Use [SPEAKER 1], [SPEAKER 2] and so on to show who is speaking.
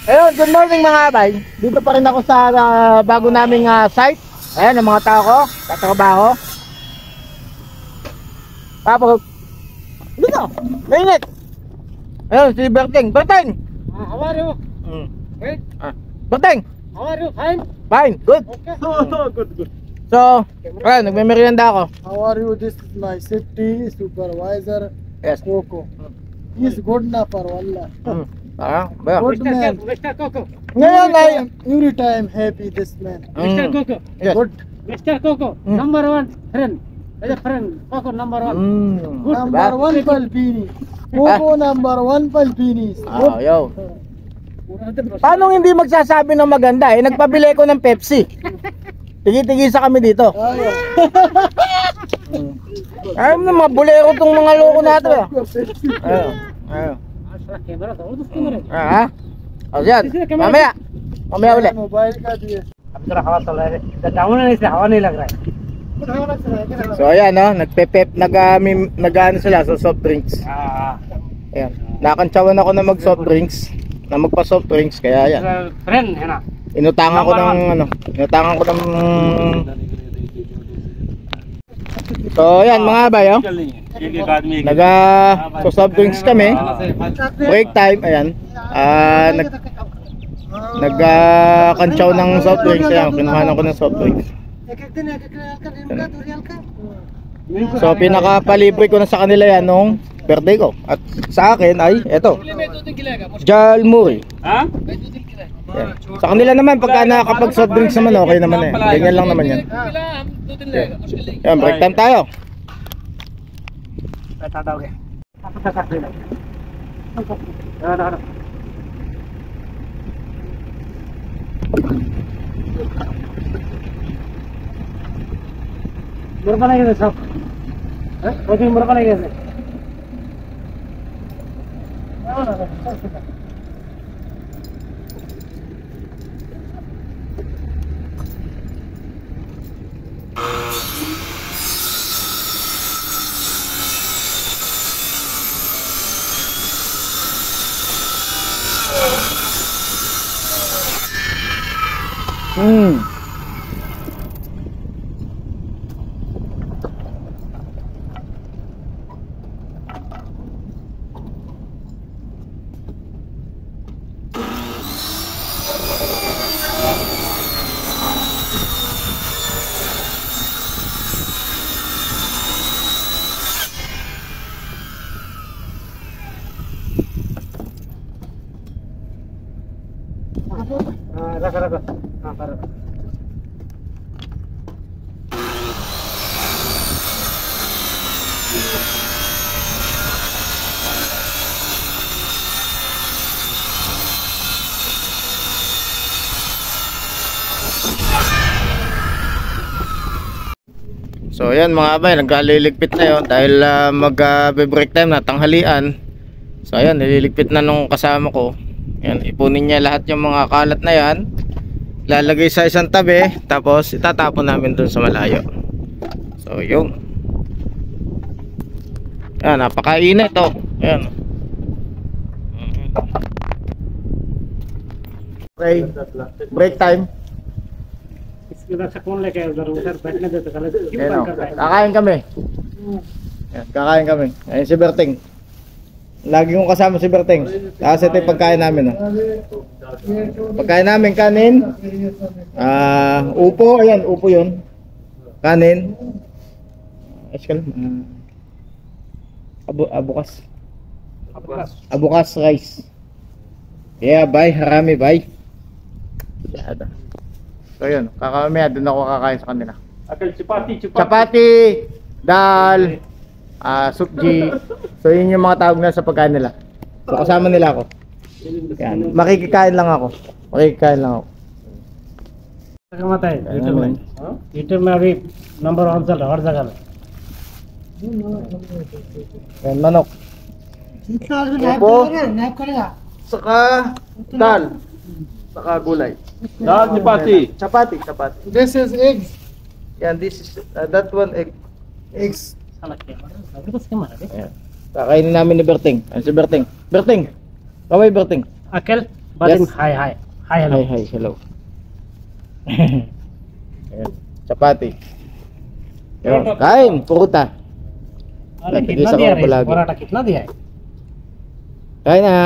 [SPEAKER 1] Ayun, good morning mga bay. Dito pa rin ako sa bago naming site. Ayan, ang mga tao ko, tatrabaho. Tapos, dito, mainit. Ayun, si Berting. Berting!
[SPEAKER 2] How are you? Great.
[SPEAKER 1] Berting!
[SPEAKER 2] How are you? Fine?
[SPEAKER 1] Fine, good.
[SPEAKER 2] Okay.
[SPEAKER 3] Good.
[SPEAKER 1] So, ayun, nagme-merienda ako.
[SPEAKER 3] How are you? This is my safety supervisor,
[SPEAKER 1] Yes.
[SPEAKER 3] Coco. He's good enough for Allah.
[SPEAKER 1] Bayo.
[SPEAKER 3] Good man.
[SPEAKER 2] Mr. Coco.
[SPEAKER 1] Ngayon ay...
[SPEAKER 3] Every time happy this man.
[SPEAKER 2] Mr. Coco.
[SPEAKER 1] Yes.
[SPEAKER 3] Good.
[SPEAKER 2] Mr. Coco. Number one friend. As a friend. Coco number one. Good.
[SPEAKER 3] Number one Palpini. Coco number one Palpini. Good.
[SPEAKER 1] Yo. Paano hindi magsasabi ng maganda? Nagpabili ko ng Pepsi. Tigi-tigisa kami dito.
[SPEAKER 3] Ayaw.
[SPEAKER 1] Ay, mga bulero tong mga loko natin. Ayun.
[SPEAKER 2] Camera to. Udus camera.
[SPEAKER 1] Ha? O yan. Mamaya ulit.
[SPEAKER 3] Mobile का दिए.
[SPEAKER 2] अब जरा हवा चल रहा है. डाउन है इसलिए हवा नहीं लग रहा है.
[SPEAKER 1] So ayan nag-ano sila sa soft drinks. Ayan. Nakantsawan ako na mag-soft drinks, na magpa-soft drinks kaya ayan.
[SPEAKER 2] Friend है ना.
[SPEAKER 1] Inutangan ko ng So ayan mga bayo. Soft drinks kami. Break time ayan. Nagkantsaw ng soft drinks ayan. Kinuhanan ko ng soft drinks. So pinakapalibre ko na sa kanila yan nung birthday ko. At sa akin ay eto, Jalmuri. Yan. Sa kanila naman pagka nakakapag soft drinks naman okay naman eh. Ganyan lang naman yan. Yan, break time tayo.
[SPEAKER 2] Berapa lagi tu sob? Coaching berapa lagi tu? Rasa. Parah.
[SPEAKER 1] So ayan mga bay, nagliligpit na yun dahil mag-break time na tanghalian. So ayan, nililigpit na nung kasama ko. Ayan, ipunin niya lahat yung mga kalat na yan, lalagay sa isang tabi, tapos itatapon namin dun sa malayo. So yung ayan, napakainit oh. Ayan. Okay, break time. Kakain kami. Ayan, kakain kami. Ayan si Berting. Lagi kong kasama si Berting. Tapos ito yung pagkain namin. Pagkain namin, kanin. Upo. Ayan, upo yun. Kanin. Abukas rice. Yeah, bye. Harami, bye. So yun, kakamaya doon ako kakain sa kanila. Chapati, dal, sukji. So yun yung mga tawag na sa pagkain nila. So kasama nila ako. Yan. Makikikain lang ako.
[SPEAKER 2] YouTube में अभी नंबर 1 चल रहा है हर जगह में.
[SPEAKER 1] Yan, manok. Upo. Saka dal. Saka gulay.
[SPEAKER 4] Dal,
[SPEAKER 1] Chapati.
[SPEAKER 3] This is eggs.
[SPEAKER 1] Yan, this is that one egg.
[SPEAKER 3] Eggs.
[SPEAKER 1] Ayan. Kakainin namin ni Berting. Ayan si Berting. Berting. Kaway Berting.
[SPEAKER 2] Akil. Badin,
[SPEAKER 1] Yes.
[SPEAKER 2] hi, hi. Hi, hello.
[SPEAKER 1] Hi, hi, hello. Ayan, chapati. Yun, kain, puruta.
[SPEAKER 2] अरे
[SPEAKER 1] Lagi
[SPEAKER 2] कितना
[SPEAKER 1] sa
[SPEAKER 2] दिया
[SPEAKER 1] kampo
[SPEAKER 2] रे
[SPEAKER 1] lagi.
[SPEAKER 2] पराठा कितना दिया है
[SPEAKER 1] Kain na.